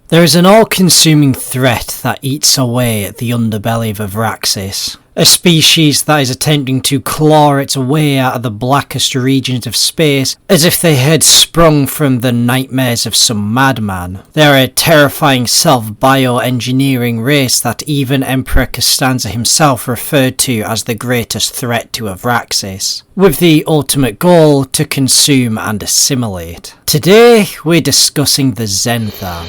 There is an all-consuming threat that eats away at the underbelly of Avraxis. A species that is attempting to claw its way out of the blackest regions of space as if they had sprung from the nightmares of some madman. They are a terrifying self-bioengineering race that even Emperor Costanza himself referred to as the greatest threat to Avraxis, with the ultimate goal to consume and assimilate. Today we're discussing the Zenthar.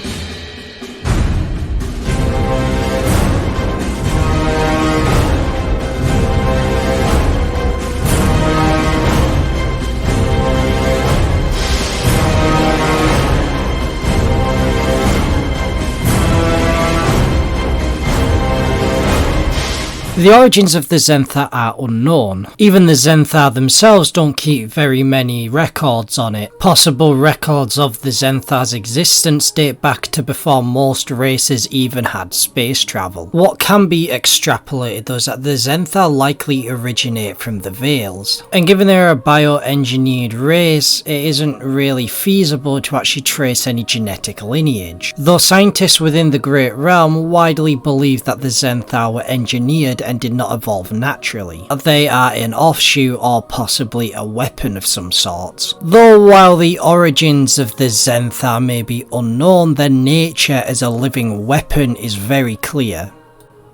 The origins of the Zenthar are unknown. Even the Zenthar themselves don't keep very many records on it. Possible records of the Zenthar's existence date back to before most races even had space travel. What can be extrapolated though is that the Zenthar likely originate from the Veils, and given they're a bioengineered race, it isn't really feasible to actually trace any genetic lineage. Though scientists within the Great Realm widely believe that the Zenthar were engineered and did not evolve naturally. They are an offshoot or possibly a weapon of some sort. Though while the origins of the Zenthar may be unknown, their nature as a living weapon is very clear.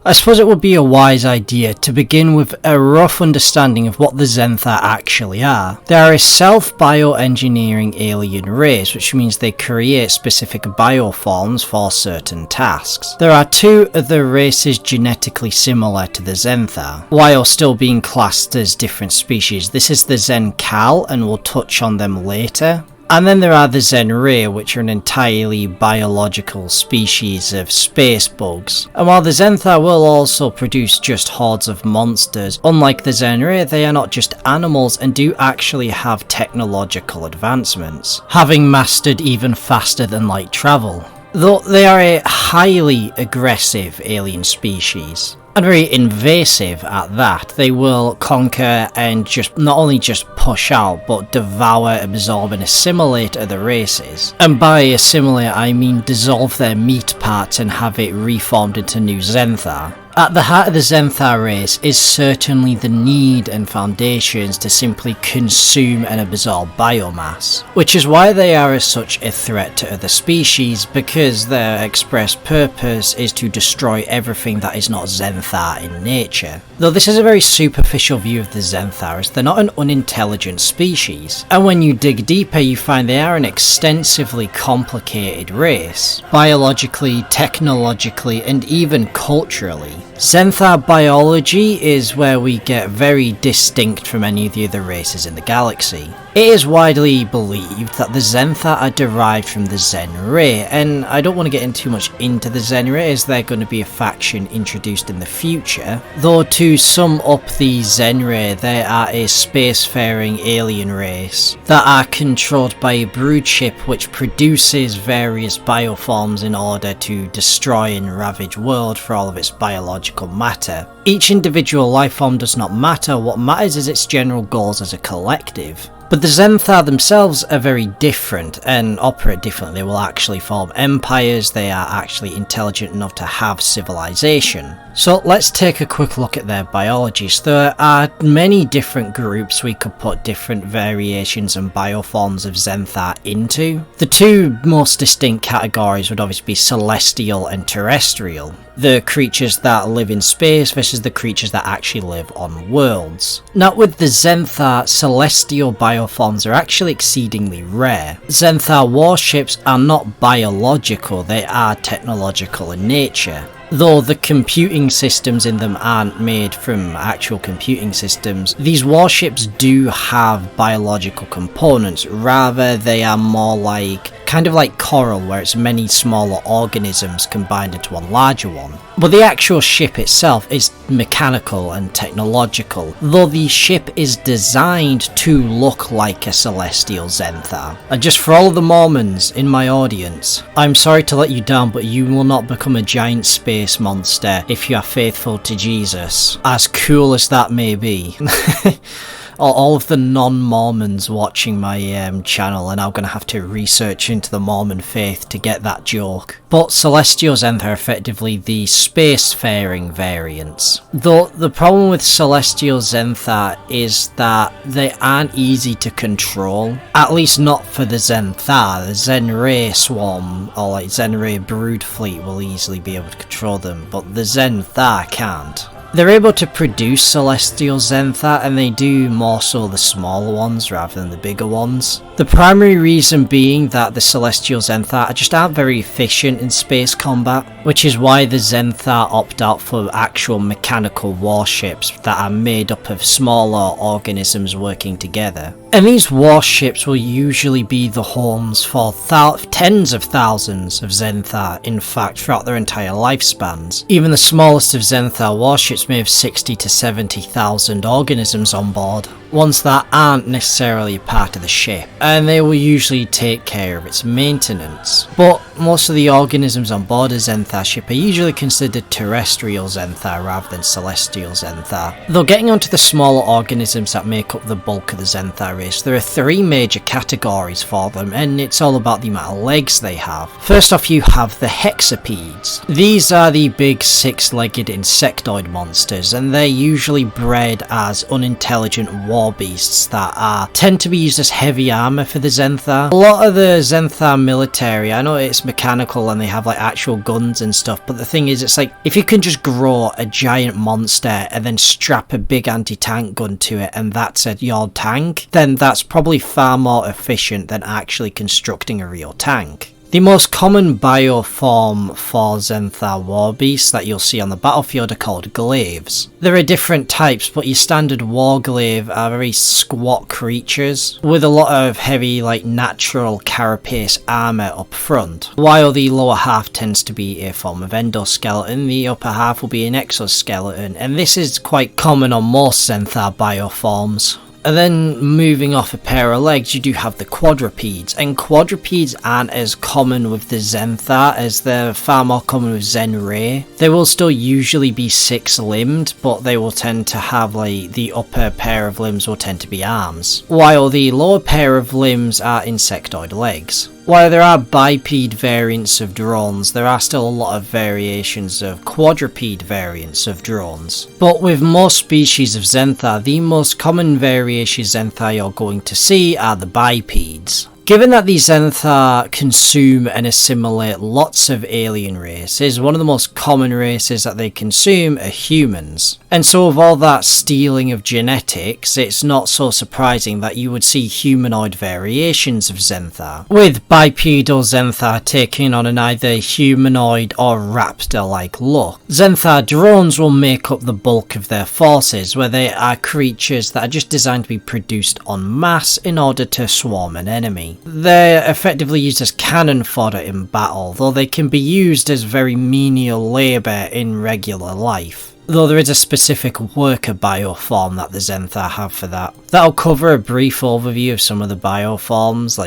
I suppose it would be a wise idea to begin with a rough understanding of what the Zenthar actually are. They are a self-bioengineering alien race, which means they create specific bioforms for certain tasks. There are two other races genetically similar to the Zenthar, while still being classed as different species. This is the Zencal, and we'll touch on them later. And then there are the Zenray, which are an entirely biological species of space bugs. And while the Zenthar will also produce just hordes of monsters, unlike the Zenray, they are not just animals and do actually have technological advancements, having mastered even faster than light travel. Though they are a highly aggressive alien species. And very invasive at that. They will conquer and just not only just push out, but devour, absorb and assimilate other races. And by assimilate I mean dissolve their meat parts and have it reformed into new Zenthar. At the heart of the Zenthar race is certainly the need and foundations to simply consume and absorb biomass, which is why they are such a threat to other species, because their express purpose is to destroy everything that is not Zenthar in nature. Though this is a very superficial view of the Zenthar, as they're not an unintelligent species, and when you dig deeper you find they are an extensively complicated race, biologically, technologically and even culturally. Zenthar biology is where we get very distinct from any of the other races in the galaxy. It is widely believed that the Zenthar are derived from the Zenray, and I don't want to get too much into the Zenray as they're going to be a faction introduced in the future. Though to sum up the Zenray, they are a spacefaring alien race that are controlled by a brood ship which produces various bioforms in order to destroy and ravage world for all of its biological matter. Each individual lifeform does not matter, what matters is its general goals as a collective. But the Zenthar themselves are very different and operate differently. They will actually form empires, they are actually intelligent enough to have civilization. So let's take a quick look at their biology. So there are many different groups we could put different variations and bioforms of Zenthar into. The two most distinct categories would obviously be celestial and terrestrial. The creatures that live in space versus the creatures that actually live on worlds. Now with the Zenthar, celestial bioforms are actually exceedingly rare. Zenthar warships are not biological, they are technological in nature. Though the computing systems in them aren't made from actual computing systems, these warships do have biological components. Rather, they are more like kind of like coral, where it's many smaller organisms combined into one larger one. But the actual ship itself is mechanical and technological, though the ship is designed to look like a celestial Zenthar. And just for all of the Mormons in my audience, I'm sorry to let you down, but you will not become a giant space monster if you are faithful to Jesus, as cool as that may be. All of the non-Mormons watching my channel are now going to have to research into the Mormon faith to get that joke. But Celestial Zenthar are effectively the spacefaring variants. Though the problem with Celestial Zenthar is that they aren't easy to control. At least not for the Zenthar. The Zenray swarm, or like Zenray brood fleet, will easily be able to control them, but the Zenthar can't. They're able to produce Celestial Zenthar, and they do more so the smaller ones rather than the bigger ones. The primary reason being that the Celestial Zenthar just aren't very efficient in space combat, which is why the Zenthar opt out for actual mechanical warships that are made up of smaller organisms working together. And these warships will usually be the homes for tens of thousands of Zenthar, in fact throughout their entire lifespans. Even the smallest of Zenthar warships may have 60 to 70,000 organisms on board, ones that aren't necessarily a part of the ship, and they will usually take care of its maintenance. But most of the organisms on board a Zenthar ship are usually considered terrestrial Zenthar rather than celestial Zenthar. Though getting onto the smaller organisms that make up the bulk of the Zenthar race, there are three major categories for them, and it's all about the amount of legs they have. First off, you have the hexapods. These are the big six-legged insectoid monsters, and they're usually bred as unintelligent war beasts that tend to be used as heavy armor for the Zenthar. A lot of the Zenthar military, I know it's mechanical and they have like actual guns and stuff, but the thing is, it's like if you can just grow a giant monster and then strap a big anti-tank gun to it and that's your tank, then that's probably far more efficient than actually constructing a real tank. The most common bioform for Zenthar warbeasts that you'll see on the battlefield are called glaives. There are different types, but your standard war glaive are very squat creatures with a lot of heavy natural carapace armour up front, while the lower half tends to be a form of endoskeleton. The upper half will be an exoskeleton, and this is quite common on most Zenthar bioforms. And then moving off a pair of legs, you do have the quadrupeds, and quadrupeds aren't as common with the Zenthar as they're far more common with Zenray. They will still usually be six-limbed, but they will tend to have the upper pair of limbs will tend to be arms, while the lower pair of limbs are insectoid legs. While there are biped variants of drones, there are still a lot of variations of quadruped variants of drones. But with most species of Zenthar, the most common variations Zenthar you're going to see are the bipeds. Given that these Zenthar consume and assimilate lots of alien races, one of the most common races that they consume are humans. And so with all that stealing of genetics, it's not so surprising that you would see humanoid variations of Zenthar, with bipedal Zenthar taking on an either humanoid or raptor-like look. Zenthar drones will make up the bulk of their forces, where they are creatures that are just designed to be produced en masse in order to swarm an enemy. They're effectively used as cannon fodder in battle, though they can be used as very menial labour in regular life. Though there is a specific worker bioform that the Zenthar have for that. That'll cover a brief overview of some of the bioforms,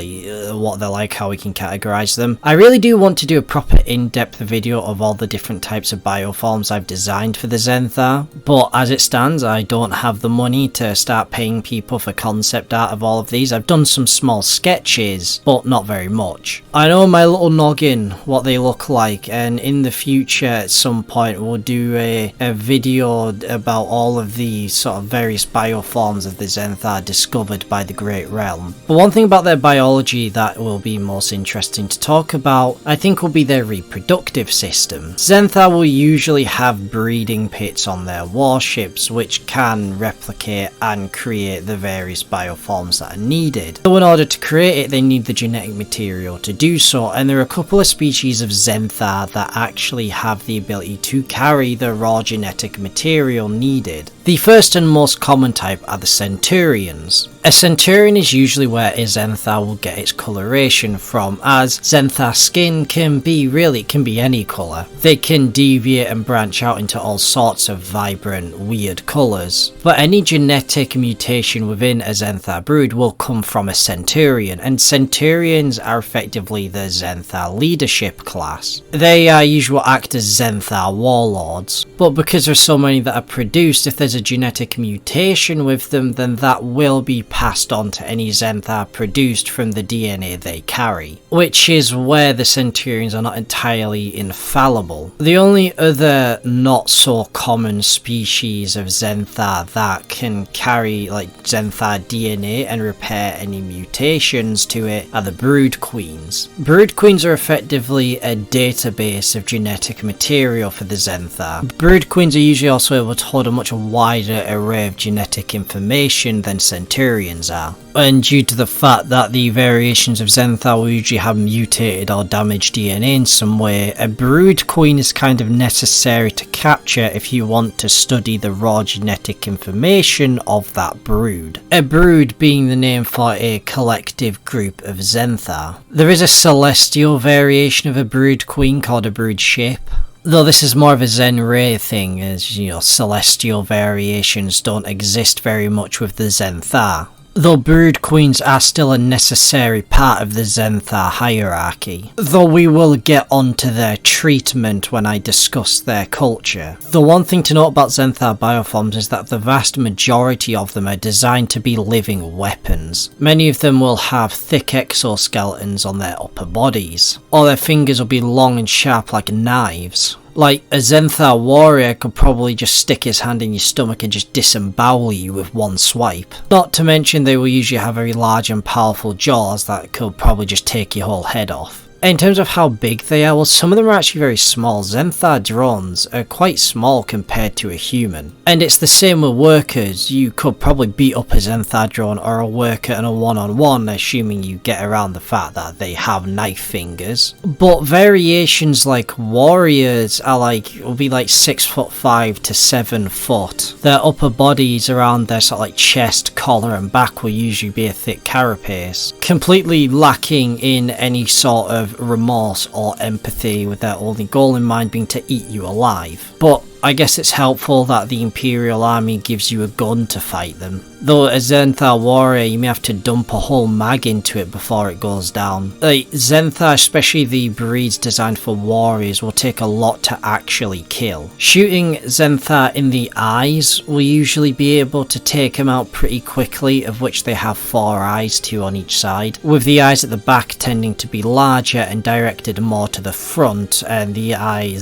what they're like, how we can categorise them. I really do want to do a proper in-depth video of all the different types of bioforms I've designed for the Zenthar, but as it stands, I don't have the money to start paying people for concept art of all of these. I've done some small sketches, but not very much. I know my little noggin what they look like, and in the future at some point we'll do a video about all of the sort of various bioforms of the Zenthar discovered by the Great Realm. But one thing about their biology that will be most interesting to talk about, I think, will be their reproductive system. Zenthar will usually have breeding pits on their warships which can replicate and create the various bioforms that are needed. So in order to create it, they need the genetic material to do so, and there are a couple of species of Zenthar that actually have the ability to carry the raw genetic material needed. The first and most common type are the Centurions. A Centurion is usually where a Zenthar will get its coloration from, as Zenthar skin can be any colour. They can deviate and branch out into all sorts of vibrant, weird colours. But any genetic mutation within a Zenthar brood will come from a Centurion, and Centurions are effectively the Zenthar leadership class. They usually act as Zenthar warlords, but because there's so many that are produced, if there's a genetic mutation with them, then that will be passed on to any Zenthar produced from the DNA they carry, which is where the Centurions are not entirely infallible. The only other not so common species of Zenthar that can carry like Zenthar DNA and repair any mutations to it are the Brood Queens. Brood Queens are effectively a database of genetic material for the Zenthar. Brood Queens are usually also able to hold a much wider array of genetic information than Centurions are. And due to the fact that the variations of Zenthar will usually have mutated or damaged DNA in some way, a Brood Queen is kind of necessary to capture if you want to study the raw genetic information of that brood. A brood being the name for a collective group of Zenthar. There is a celestial variation of a Brood Queen called a Brood Ship. Though this is more of a Zen-Ray thing, as celestial variations don't exist very much with the Zenthar. Though Brood Queens are still a necessary part of the Zenthar hierarchy, though we will get onto their treatment when I discuss their culture. The one thing to note about Zenthar bioforms is that the vast majority of them are designed to be living weapons. Many of them will have thick exoskeletons on their upper bodies, or their fingers will be long and sharp like knives. Like, a Zenthar warrior could probably just stick his hand in your stomach and just disembowel you with one swipe. Not to mention they will usually have very large and powerful jaws that could probably just take your whole head off. In terms of how big they are, well, some of them are actually very small. Zenthar drones are quite small compared to a human. And it's the same with workers. You could probably beat up a Zenthar drone or a worker in a one-on-one, assuming you get around the fact that they have knife fingers. But variations like warriors will be like 6'5" to 7 foot. Their upper bodies around their sort of like chest, collar and back will usually be a thick carapace, completely lacking in any sort of remorse or empathy, with their only goal in mind being to eat you alive. But I guess it's helpful that the Imperial Army gives you a gun to fight them. Though a Zenthar warrior, you may have to dump a whole mag into it before it goes down. Like, Zenthar, especially the breeds designed for warriors, will take a lot to actually kill. Shooting Zenthar in the eyes will usually be able to take him out pretty quickly, of which they have 4 eyes, 2 on each side, with the eyes at the back tending to be larger and directed more to the front, and the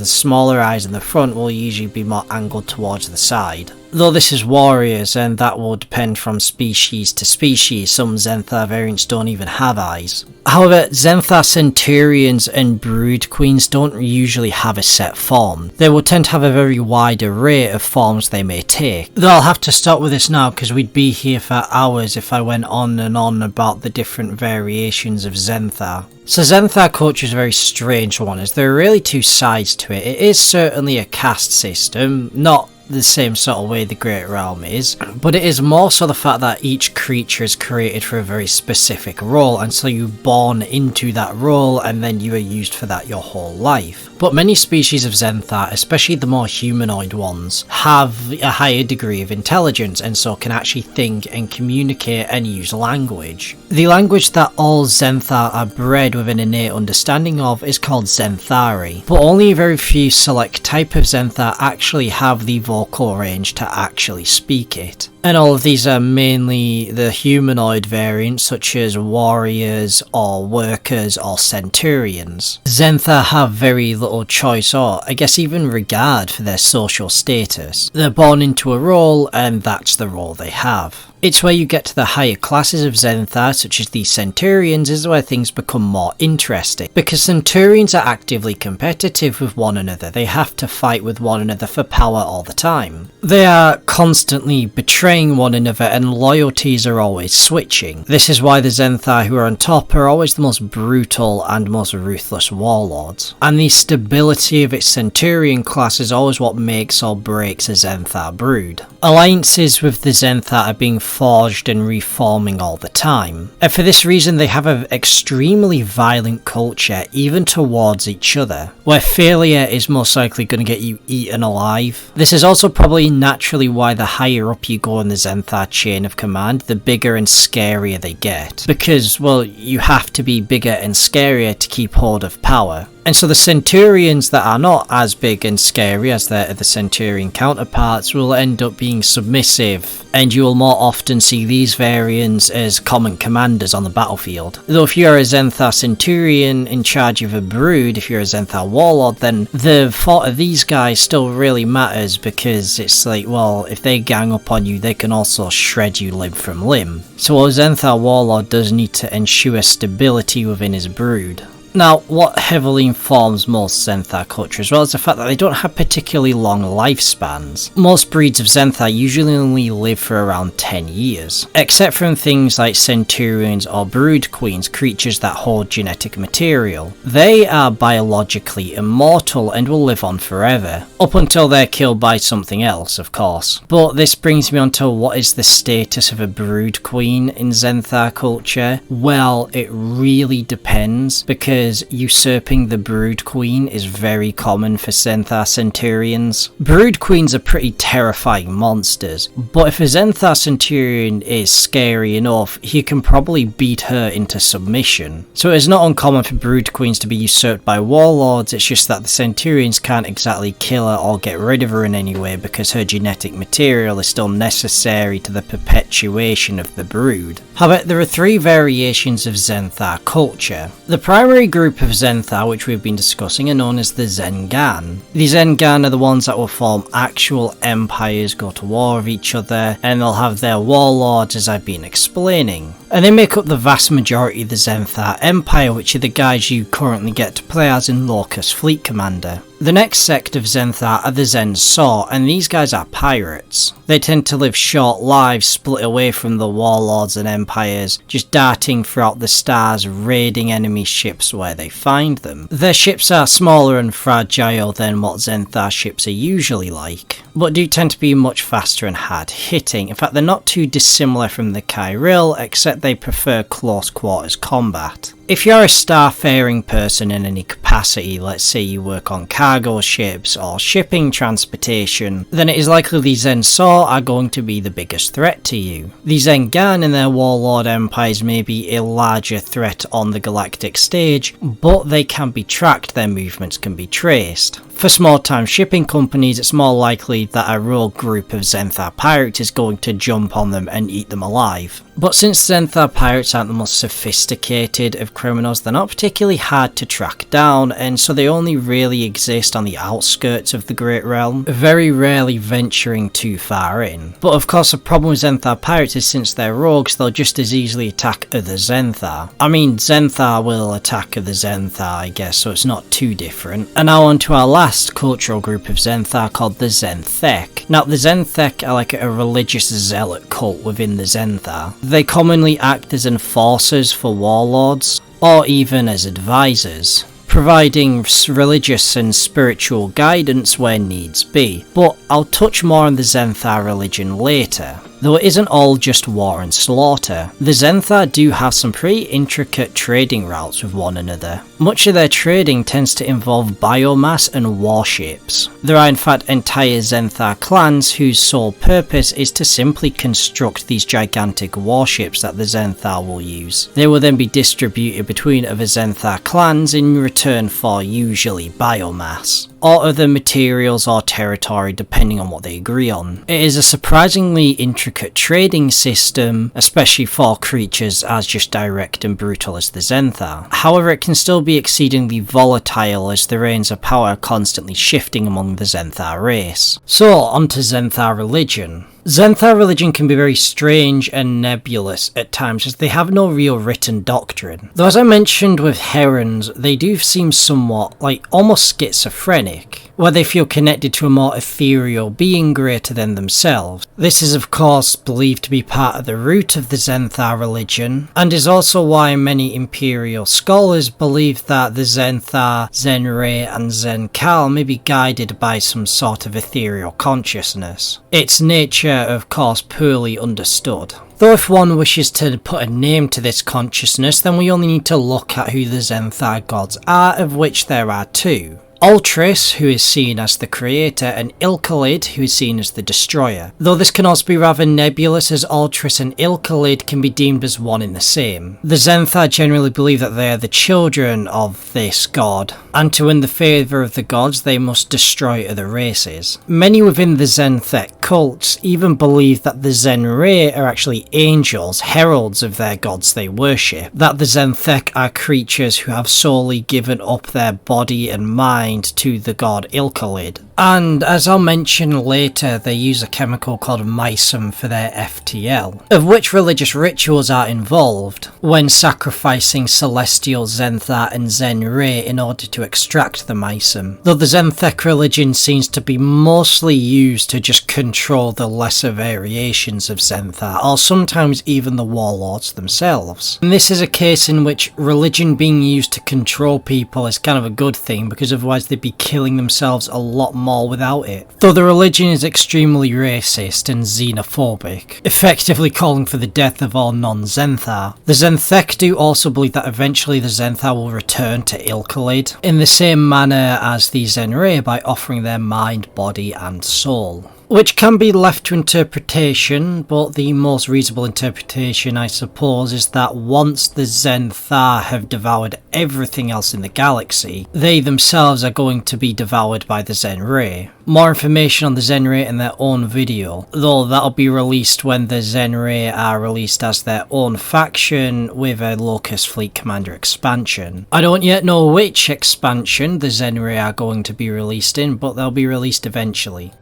smaller eyes in the front will usually be more angled towards the side. Though this is warriors, and that will depend from species to species. Some Zenthar variants don't even have eyes. However, Zenthar Centurions and Brood Queens don't usually have a set form. They will tend to have a very wide array of forms they may take. Though I'll have to stop with this now, because we'd be here for hours if I went on and on about the different variations of Zenthar. So Zenthar culture is a very strange one, as there are really 2 sides to it. It is certainly a caste system, not the same sort of way the Great Realm is, but it is more so the fact that each creature is created for a very specific role, and so you're born into that role and then you are used for that your whole life. But many species of Zenthar, especially the more humanoid ones, have a higher degree of intelligence and so can actually think and communicate and use language. The language that all Zenthar are bred with an innate understanding of is called Zenthari, but only a very few select type of Zenthar actually have the vocal range to actually speak it. And all of these are mainly the humanoid variants, such as warriors or workers or centurions. Zenthar have very little choice, or I guess even regard, for their social status. They're born into a role and that's the role they have. It's where you get to the higher classes of Zenthar, such as the Centurions, is where things become more interesting. Because Centurions are actively competitive with one another. They have to fight with one another for power all the time. They are constantly betraying one another and loyalties are always switching. This is why the Zenthar who are on top are always the most brutal and most ruthless warlords. And the stability of its Centurion class is always what makes or breaks a Zenthar brood. Alliances with the Zenthar are being reforged and reforming all the time. And for this reason, they have an extremely violent culture, even towards each other, where failure is most likely going to get you eaten alive. This is also probably naturally why the higher up you go in the Zenthar chain of command, the bigger and scarier they get. Because, well, you have to be bigger and scarier to keep hold of power. And so the Centurions that are not as big and scary as their other Centurion counterparts will end up being submissive, and you will more often see these variants as common commanders on the battlefield. Though if you're a Zenthar Centurion in charge of a brood, if you're a Zenthar Warlord, then the thought of these guys still really matters, because it's like, well, if they gang up on you, they can also shred you limb from limb. So a Zenthar Warlord does need to ensure stability within his brood. Now, what heavily informs most Zenthar culture as well is the fact that they don't have particularly long lifespans. Most breeds of Zenthar usually only live for around 10 years, except from things like Centurions or Brood Queens, creatures that hold genetic material. They are biologically immortal and will live on forever, up until they're killed by something else, of course. But this brings me on to what is the status of a Brood Queen in Zenthar culture? Well, it really depends, because usurping the Brood Queen is very common for Zenthar Centurions. Brood Queens are pretty terrifying monsters, but if a Zenthar Centurion is scary enough, he can probably beat her into submission. So it's not uncommon for Brood Queens to be usurped by Warlords, it's just that the Centurions can't exactly kill her or get rid of her in any way, because her genetic material is still necessary to the perpetuation of the brood. However, there are three variations of Zenthar culture. The primary group of Zenthar, which we've been discussing, are known as the Zengan. The Zengan are the ones that will form actual empires, go to war with each other, and they'll have their warlords, as I've been explaining. And they make up the vast majority of the Zenthar Empire, which are the guys you currently get to play as in Locus Fleet Commander. The next sect of Zenthar are the Zensaw, and these guys are pirates. They tend to live short lives, split away from the warlords and empires, just darting throughout the stars, raiding enemy ships where they find them. Their ships are smaller and fragile than what Zenthar ships are usually like, but do tend to be much faster and hard hitting. In fact, they're not too dissimilar from the Kyril, except they prefer close quarters combat. If you're a starfaring person in any capacity, let's say you work on cargo ships or shipping transportation, then it is likely the Zensaw are going to be the biggest threat to you. The Zengan and their warlord empires may be a larger threat on the galactic stage, but they can be tracked, their movements can be traced. For small-time shipping companies, it's more likely that a rogue group of Zenthar pirates is going to jump on them and eat them alive. But since Zenthar pirates aren't the most sophisticated of criminals, they're not particularly hard to track down, and so they only really exist on the outskirts of the Great Realm, very rarely venturing too far in. But of course, the problem with Zenthar pirates is since they're rogues, they'll just as easily attack other Zenthar. I mean, Zenthar will attack other Zenthar, I guess, so it's not too different. And now on to our last cultural group of Zenthar, called the Zenthek. Now, the Zenthek are like a religious zealot cult within the Zenthar. They commonly act as enforcers for warlords, or even as advisors, providing religious and spiritual guidance where needs be. But I'll touch more on the Zenthar religion later. Though it isn't all just war and slaughter, the Zenthar do have some pretty intricate trading routes with one another. Much of their trading tends to involve biomass and warships. There are in fact entire Zenthar clans whose sole purpose is to simply construct these gigantic warships that the Zenthar will use. They will then be distributed between other Zenthar clans in return for usually biomass, or other materials or territory depending on what they agree on. It is a surprisingly intricate trading system, especially for creatures as just direct and brutal as the Zenthar. However, it can still be exceedingly volatile as the reins of power are constantly shifting among the Zenthar race. So, onto Zenthar religion. Zenthar religion can be very strange and nebulous at times as they have no real written doctrine. Though as I mentioned with Herons, they do seem somewhat like almost schizophrenic, where they feel connected to a more ethereal being greater than themselves. This is of course believed to be part of the root of the Zenthar religion, and is also why many Imperial scholars believe that the Zenthar, Zenray and Zenkal may be guided by some sort of ethereal consciousness. Its nature are of course poorly understood. Though if one wishes to put a name to this consciousness, then we only need to look at who the Zenthar gods are, of which there are two. Ultris, who is seen as the creator, and Ilkhalid, who is seen as the destroyer. Though this can also be rather nebulous, as Ultris and Ilkhalid can be deemed as one in the same. The Zenthar generally believe that they are the children of this god, and to win the favour of the gods they must destroy other races. Many within the Zenthar cults even believe that the Zenray are actually angels, heralds of their gods they worship, that the Zenthar are creatures who have solely given up their body and mind to the god Ilkhalid. And as I'll mention later, they use a chemical called mysum for their FTL, of which religious rituals are involved when sacrificing celestial Zenthar and Zenray in order to extract the mysum. Though the Zenthar religion seems to be mostly used to just control the lesser variations of Zenthar, or sometimes even the warlords themselves. And this is a case in which religion being used to control people is kind of a good thing, because otherwise they'd be killing themselves a lot more without it. Though the religion is extremely racist and xenophobic, effectively calling for the death of all non-Zenthar. The Zenthek do also believe that eventually the Zenthar will return to Ilkhalid in the same manner as the Zenray, by offering their mind, body and soul. Which can be left to interpretation, but the most reasonable interpretation, I suppose, is that once the Zenthar have devoured everything else in the galaxy, they themselves are going to be devoured by the Zenray. More information on the Zenray in their own video, though that'll be released when the Zenray are released as their own faction with a Locus Fleet Commander expansion. I don't yet know which expansion the Zenray are going to be released in, but they'll be released eventually.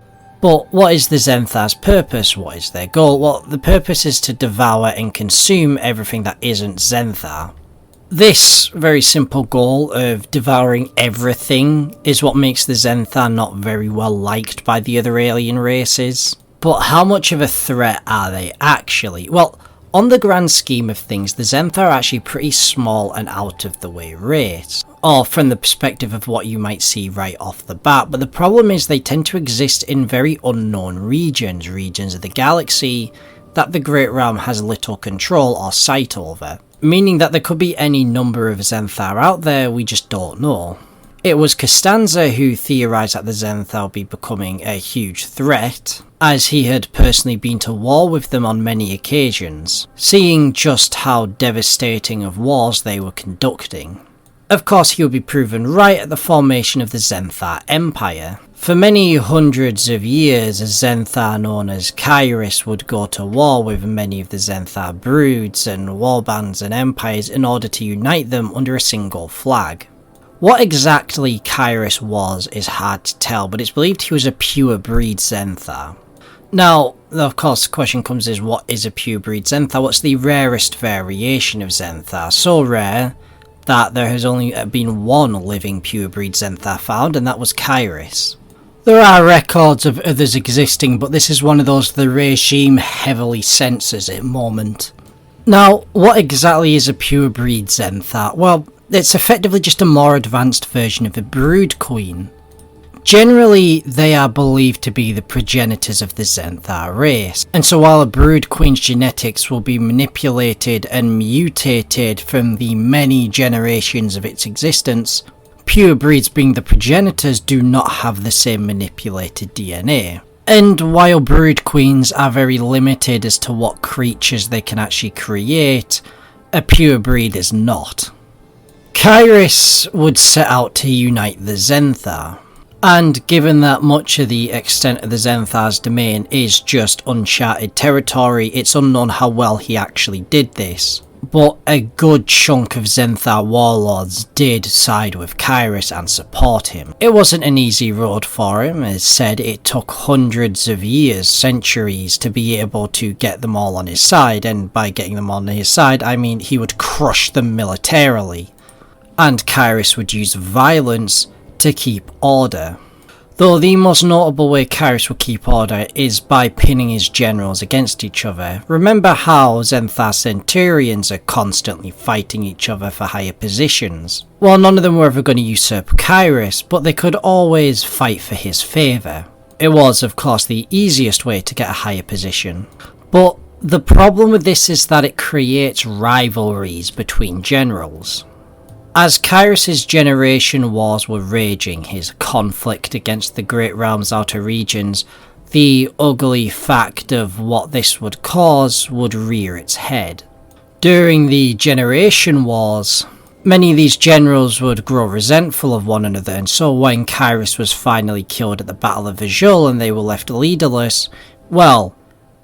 But what is the Zenthar's purpose? What is their goal? Well, the purpose is to devour and consume everything that isn't Zenthar. This very simple goal of devouring everything is what makes the Zenthar not very well liked by the other alien races. But how much of a threat are they actually? Well, on the grand scheme of things, the Zenthar are actually pretty small and out of the way race. Or from the perspective of what you might see right off the bat, but the problem is they tend to exist in very unknown regions of the galaxy that the Great Realm has little control or sight over, meaning that there could be any number of Zenthar out there, we just don't know. It was Costanza who theorised that the Zenthar would be becoming a huge threat, as he had personally been to war with them on many occasions, seeing just how devastating of wars they were conducting. Of course, he would be proven right at the formation of the Zenthar Empire. For many hundreds of years, a Zenthar known as Kairos would go to war with many of the Zenthar broods and warbands and empires in order to unite them under a single flag. What exactly Kairos was is hard to tell, but it's believed he was a pure breed Zenthar. Now, of course, the question comes is, what is a pure breed Zenthar? What's the rarest variation of Zenthar? So rare that there has only been one living pure breed Zenthar found, and that was Kairos. There are records of others existing, but this is one of those the regime heavily censors at the moment. Now, what exactly is a pure breed Zenthar? Well, it's effectively just a more advanced version of a brood queen. Generally, they are believed to be the progenitors of the Zenthar race, and so while a brood queen's genetics will be manipulated and mutated from the many generations of its existence, pure breeds being the progenitors do not have the same manipulated DNA. And while brood queens are very limited as to what creatures they can actually create, a pure breed is not. Kairos would set out to unite the Zenthar. And given that much of the extent of the Zenthar's domain is just uncharted territory, it's unknown how well he actually did this. But a good chunk of Zenthar warlords did side with Kairos and support him. It wasn't an easy road for him. As said, it took hundreds of years, centuries, to be able to get them all on his side, and by getting them on his side, I mean he would crush them militarily. And Kairos would use violence to keep order. Though the most notable way Kairos will keep order is by pinning his generals against each other. Remember how Zenthar Centurions are constantly fighting each other for higher positions? Well, none of them were ever going to usurp Kairos, but they could always fight for his favour. It was, of course, the easiest way to get a higher position. But the problem with this is that it creates rivalries between generals. As Kyrus's generation wars were raging, his conflict against the Great Realm's outer regions, the ugly fact of what this would cause would rear its head. During the generation wars, many of these generals would grow resentful of one another, and so when Kyrus was finally killed at the Battle of Vajul and they were left leaderless, well,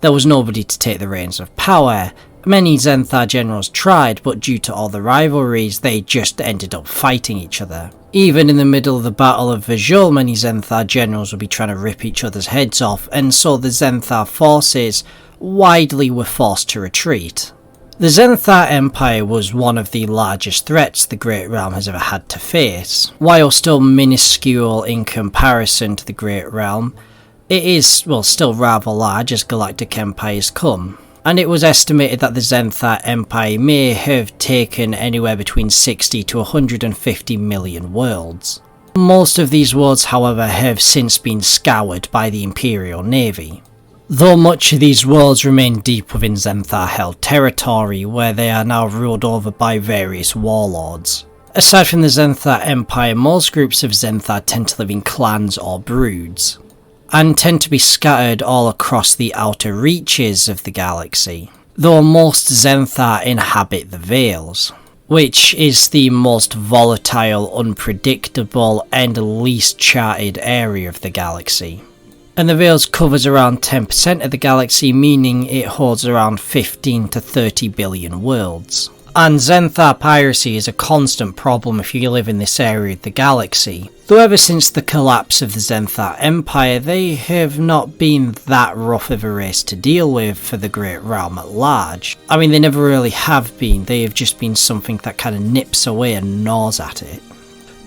there was nobody to take the reins of power. Many Zenthar generals tried, but due to all the rivalries, they just ended up fighting each other. Even in the middle of the Battle of Vajul, many Zenthar generals would be trying to rip each other's heads off, and so the Zenthar forces widely were forced to retreat. The Zenthar Empire was one of the largest threats the Great Realm has ever had to face. While still minuscule in comparison to the Great Realm, it is, well, still rather large as galactic empires come. And it was estimated that the Zenthar Empire may have taken anywhere between 60 to 150 million worlds. Most of these worlds, however, have since been scoured by the Imperial Navy. Though much of these worlds remain deep within Zenthar-held territory, where they are now ruled over by various warlords. Aside from the Zenthar Empire, most groups of Zenthar tend to live in clans or broods, and tend to be scattered all across the outer reaches of the galaxy, though most Zenthar inhabit the Veils, which is the most volatile, unpredictable, and least charted area of the galaxy. And the Veils covers around 10% of the galaxy, meaning it holds around 15 to 30 billion worlds. And Zenthar piracy is a constant problem if you live in this area of the galaxy. Though ever since the collapse of the Zenthar Empire, they have not been that rough of a race to deal with for the Great Realm at large. I mean, they never really have been, they have just been something that kind of nips away and gnaws at it.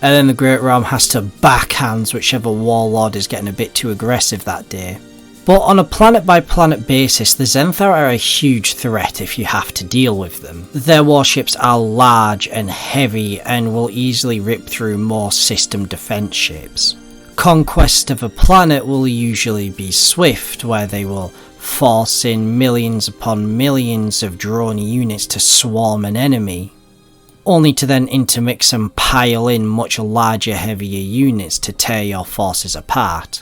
And then the Great Realm has to backhand whichever warlord is getting a bit too aggressive that day. But on a planet by planet basis, the Zenthar are a huge threat if you have to deal with them. Their warships are large and heavy and will easily rip through more system defense ships. Conquest of a planet will usually be swift, where they will force in millions upon millions of drone units to swarm an enemy, only to then intermix and pile in much larger, heavier units to tear your forces apart.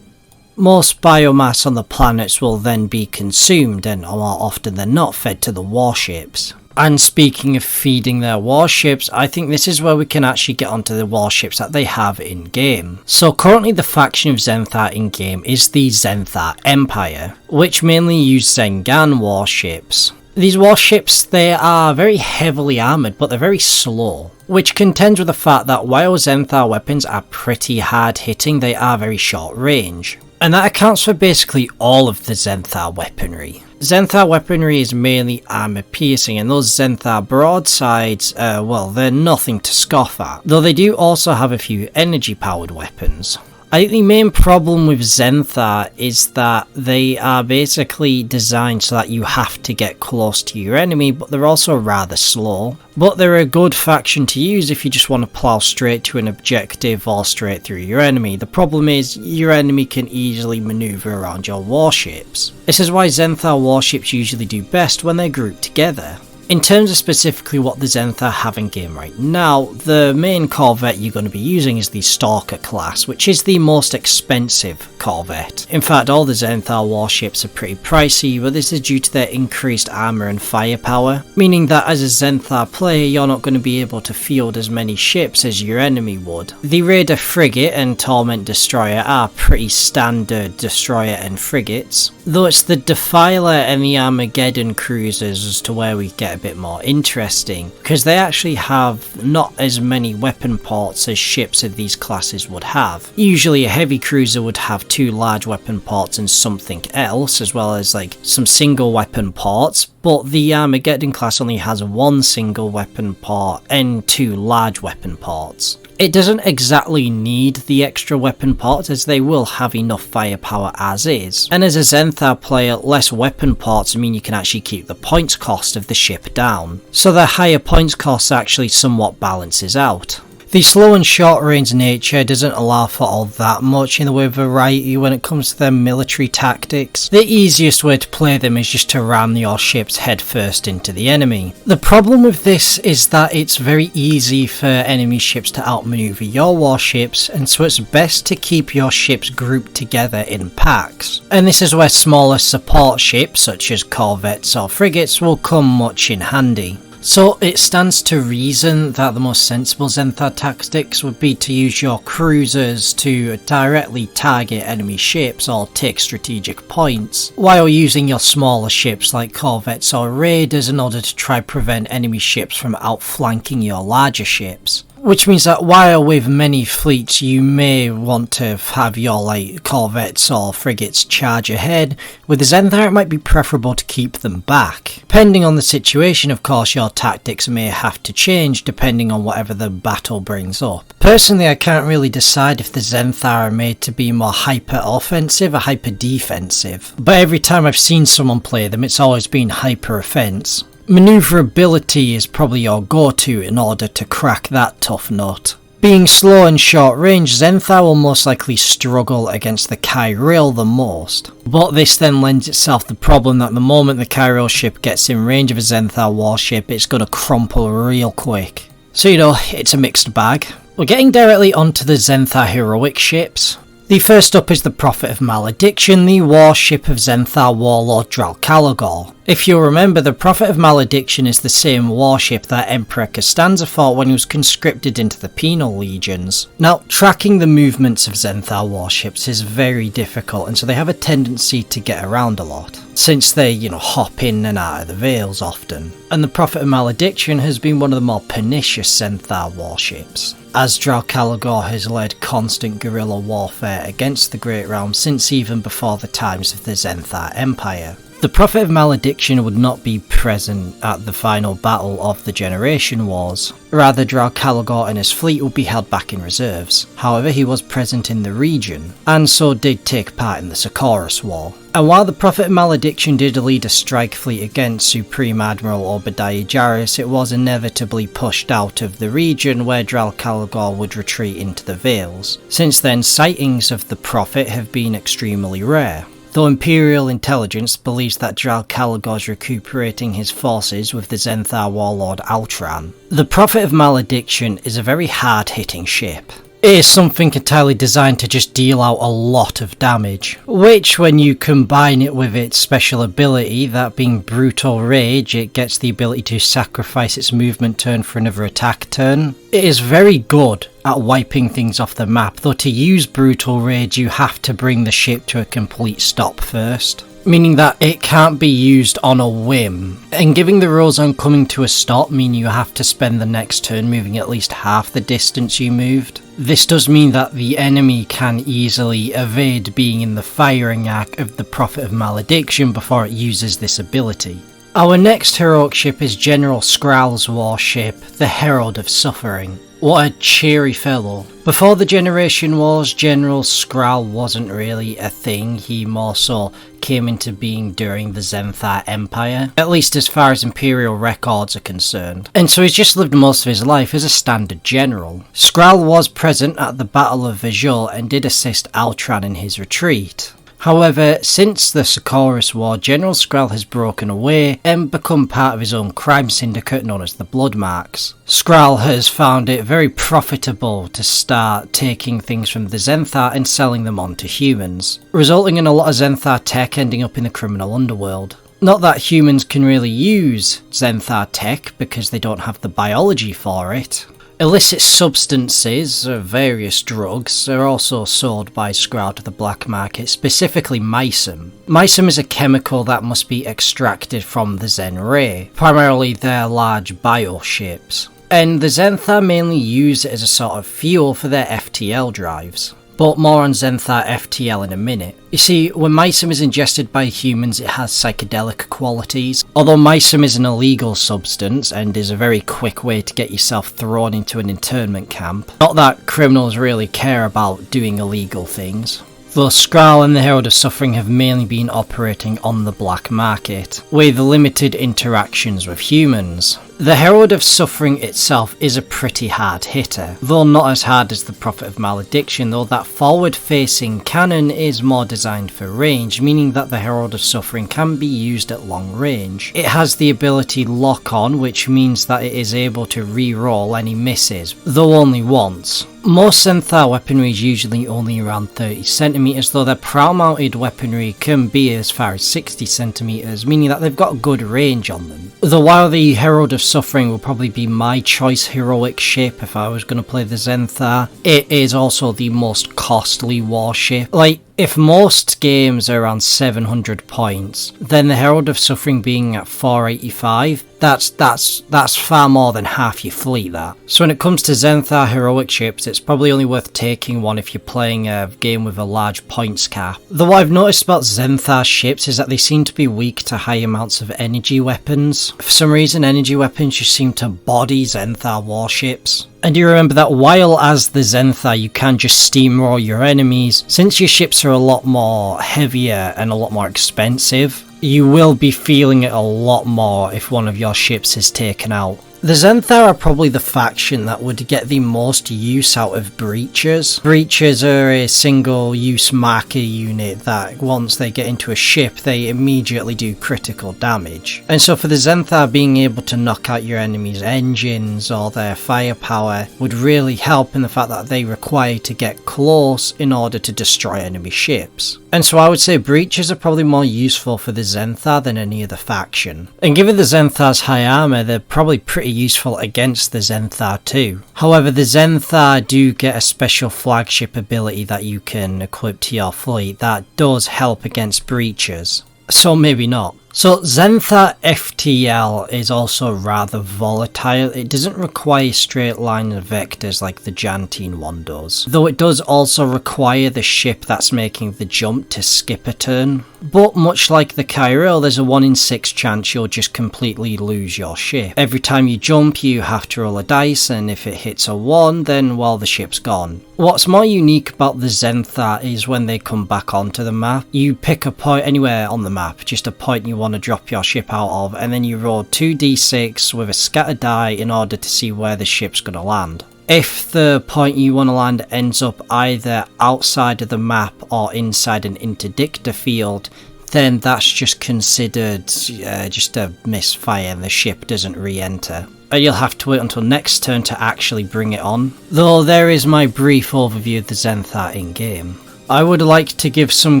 Most biomass on the planets will then be consumed and more often than not fed to the warships. And speaking of feeding their warships, I think this is where we can actually get onto the warships that they have in-game. So currently the faction of Zenthar in-game is the Zenthar Empire, which mainly use Zengan warships. These warships, they are very heavily armoured, but they're very slow, which contends with the fact that while Zenthar weapons are pretty hard hitting, they are very short range. And that accounts for basically all of the Zenthar weaponry. Zenthar weaponry is mainly armour piercing, and those Zenthar broadsides, well, they're nothing to scoff at, though they do also have a few energy powered weapons. I think the main problem with Zenthar is that they are basically designed so that you have to get close to your enemy, but they're also rather slow. But they're a good faction to use if you just want to plow straight to an objective or straight through your enemy. The problem is, your enemy can easily maneuver around your warships. This is why Zenthar warships usually do best when they're grouped together. In terms of specifically what the Zenthar have in game right now, the main corvette you're going to be using is the Stalker class, which is the most expensive corvette. In fact, all the Zenthar warships are pretty pricey, but this is due to their increased armour and firepower, meaning that as a Zenthar player you're not going to be able to field as many ships as your enemy would. The Raider frigate and Torment destroyer are pretty standard destroyer and frigates, though it's the Defiler and the Armageddon cruisers as to where we get a bit more interesting, because they actually have not as many weapon ports as ships of these classes would have. Usually a heavy cruiser would have 2 large weapon ports and something else, as well as like some single weapon ports, but the Armageddon class only has 1 single weapon port and 2 large weapon ports. It doesn't exactly need the extra weapon ports, as they will have enough firepower as is. And as a Zenthar player, less weapon ports mean you can actually keep the points cost of the ship down. So the higher points cost actually somewhat balances out. The slow and short range nature doesn't allow for all that much in the way of variety when it comes to their military tactics. The easiest way to play them is just to ram your ships headfirst into the enemy. The problem with this is that it's very easy for enemy ships to outmaneuver your warships, and so it's best to keep your ships grouped together in packs. And this is where smaller support ships such as corvettes or frigates will come much in handy. So it stands to reason that the most sensible Zenthar tactics would be to use your cruisers to directly target enemy ships or take strategic points, while using your smaller ships like corvettes or raiders in order to try prevent enemy ships from outflanking your larger ships. Which means that while with many fleets you may want to have your corvettes or frigates charge ahead, with the Zenthar it might be preferable to keep them back. Depending on the situation, of course, your tactics may have to change depending on whatever the battle brings up. Personally, I can't really decide if the Zenthar are made to be more hyper offensive or hyper defensive, but every time I've seen someone play them it's always been hyper offense. Maneuverability is probably your go-to in order to crack that tough nut. Being slow and short range, Zenthar will most likely struggle against the Kyril the most. But this then lends itself the problem that the moment the Kyril ship gets in range of a Zenthar warship, it's going to crumple real quick. So it's a mixed bag. We're getting directly onto the Zenthar heroic ships. The first up is the Prophet of Malediction, the warship of Zenthar warlord Dralcalogor. If you'll remember, the Prophet of Malediction is the same warship that Emperor Costanza fought when he was conscripted into the Penal Legions. Now, tracking the movements of Zenthar warships is very difficult, and so they have a tendency to get around a lot, since they, hop in and out of the Vales often. And the Prophet of Malediction has been one of the more pernicious Zenthar warships, as Dralcalogor has led constant guerrilla warfare against the Great Realm since even before the times of the Zenthar Empire. The Prophet of Malediction would not be present at the final battle of the Generation Wars. Rather, Dralcalogor and his fleet would be held back in reserves. However, he was present in the region, and so did take part in the Socorus War. And while the Prophet of Malediction did lead a strike fleet against Supreme Admiral Obadiah Jarrus, it was inevitably pushed out of the region where Dralcalogor would retreat into the Vales. Since then, sightings of the Prophet have been extremely rare, though Imperial intelligence believes that Dralcalogor is recuperating his forces with the Zenthar warlord Altran. The Prophet of Malediction is a very hard-hitting ship. It is something entirely designed to just deal out a lot of damage, which when you combine it with its special ability, that being Brutal Rage, it gets the ability to sacrifice its movement turn for another attack turn. It is very good at wiping things off the map, though to use Brutal Rage you have to bring the ship to a complete stop first, meaning that it can't be used on a whim, and giving the rules on coming to a stop mean you have to spend the next turn moving at least half the distance you moved. This does mean that the enemy can easily evade being in the firing arc of the Prophet of Malediction before it uses this ability. Our next heroic ship is General Skrall's warship, the Herald of Suffering. What a cheery fellow. Before the Generation Wars, General Skrall wasn't really a thing, he more so came into being during the Zenthar Empire, at least as far as Imperial records are concerned. And so he's just lived most of his life as a standard general. Skrall was present at the Battle of Vajol and did assist Altran in his retreat. However, since the Socorus War, General Skrall has broken away and become part of his own crime syndicate known as the Bloodmarks. Skrall has found it very profitable to start taking things from the Zenthar and selling them on to humans, resulting in a lot of Zenthar tech ending up in the criminal underworld. Not that humans can really use Zenthar tech because they don't have the biology for it. Illicit substances, various drugs, are also sold by Skrall to the black market, specifically Mysum. Mysum is a chemical that must be extracted from the Zen Ray, primarily their large bioships. And the Zenthar mainly use it as a sort of fuel for their FTL drives. But more on Zenthar FTL in a minute. You see, when Mysum is ingested by humans, it has psychedelic qualities. Although Mysum is an illegal substance and is a very quick way to get yourself thrown into an internment camp. Not that criminals really care about doing illegal things. Though Skrall and the Herald of Suffering have mainly been operating on the black market, with limited interactions with humans. The Herald of Suffering itself is a pretty hard hitter, though not as hard as the Prophet of Malediction, though that forward-facing cannon is more designed for range, meaning that the Herald of Suffering can be used at long range. It has the ability Lock On, which means that it is able to re-roll any misses, though only once. Most Zenthar weaponry is usually only around 30cm, though their prow-mounted weaponry can be as far as 60cm, meaning that they've got good range on them. Though while the Herald of Suffering will probably be my choice heroic ship if I was going to play the Zenthar, it is also the most costly warship. Like, if most games are around 700 points, then the Herald of Suffering being at 485, that's far more than half your fleet, that. So when it comes to Zenthar heroic ships, it's probably only worth taking one if you're playing a game with a large points cap. Though what I've noticed about Zenthar ships is that they seem to be weak to high amounts of energy weapons. For some reason, energy weapons just seem to body Zenthar warships. And you remember that while as the Zenthar you can just steamroll your enemies, since your ships are a lot more heavier and a lot more expensive, you will be feeling it a lot more if one of your ships is taken out. The Zenthar are probably the faction that would get the most use out of breachers. Breachers are a single-use marker unit that once they get into a ship, they immediately do critical damage. And so for the Zenthar, being able to knock out your enemy's engines or their firepower would really help in the fact that they require to get close in order to destroy enemy ships. And so I would say breachers are probably more useful for the Zenthar than any other faction. And given the Zenthar's high armor, they're probably pretty useful against the Zenthar too. However, the Zenthar do get a special flagship ability that you can equip to your fleet that does help against breachers. So maybe not. So Zenthar FTL is also rather volatile. It doesn't require straight line vectors like the Jantine one does, though it does also require the ship that's making the jump to skip a turn. But much like the Cairo, there's a 1 in 6 chance you'll just completely lose your ship. Every time you jump you have to roll a dice, and if it hits a 1 then well the ship's gone. What's more unique about the Zenthar is when they come back onto the map, you pick a point anywhere on the map, just a point you want to drop your ship out of, and then you roll 2d6 with a scatter die in order to see where the ship's going to land. If the point you want to land ends up either outside of the map or inside an interdictor field, then that's just considered just a misfire and the ship doesn't re-enter. You'll have to wait until next turn to actually bring it on. Though there is my brief overview of the Zenthar in-game. I would like to give some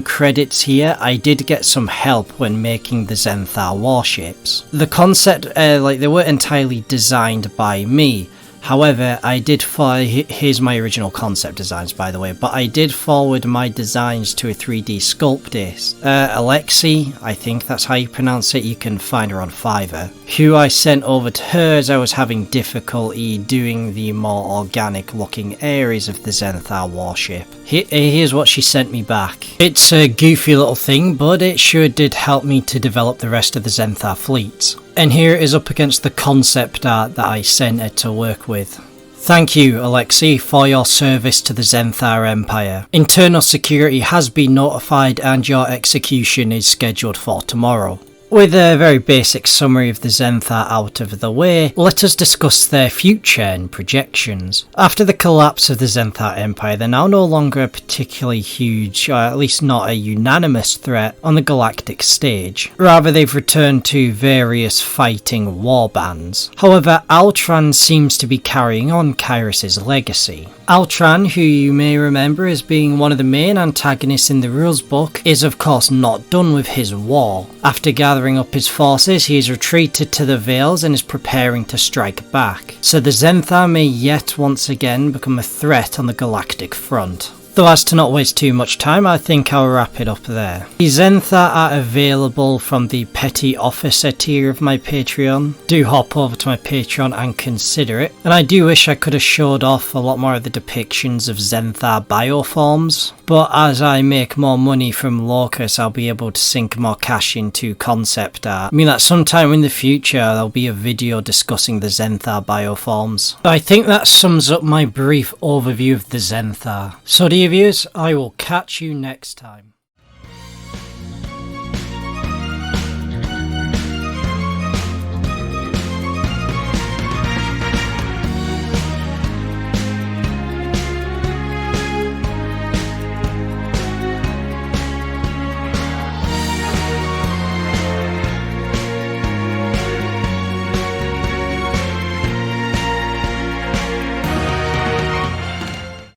credits here. I did get some help when making the Zenthar warships. The concept, they weren't entirely designed by me. However, I did here's my original concept designs, by the way, but I did forward my designs to a 3D sculptist, Alexi, I think that's how you pronounce it, you can find her on Fiverr, who I sent over to her as I was having difficulty doing the more organic looking areas of the Zenthar warship. Here's what she sent me back. It's a goofy little thing, but it sure did help me to develop the rest of the Zenthar fleets. And here it is up against the concept art that I sent her to work with. Thank you, Alexi, for your service to the Zenthar Empire. Internal security has been notified and your execution is scheduled for tomorrow. With a very basic summary of the Zenthar out of the way, let us discuss their future and projections. After the collapse of the Zenthar Empire, they're now no longer a particularly huge, or at least not a unanimous threat on the galactic stage. Rather, they've returned to various fighting warbands. However, Altran seems to be carrying on Kyrus's legacy. Altran, who you may remember as being one of the main antagonists in the rules book, is of course not done with his war. After gathering up his forces, he has retreated to the Vales and is preparing to strike back. So the Zenthar may yet once again become a threat on the galactic front. Though as to not waste too much time, I think I'll wrap it up there. The Zenthar are available from the Petty Officer tier of my Patreon. Do hop over to my Patreon and consider it. And I do wish I could have showed off a lot more of the depictions of Zenthar bioforms. But as I make more money from Locus, I'll be able to sink more cash into concept art. I mean that sometime in the future there'll be a video discussing the Zenthar bioforms. But I think that sums up my brief overview of the Zenthar. So dear viewers, I will catch you next time.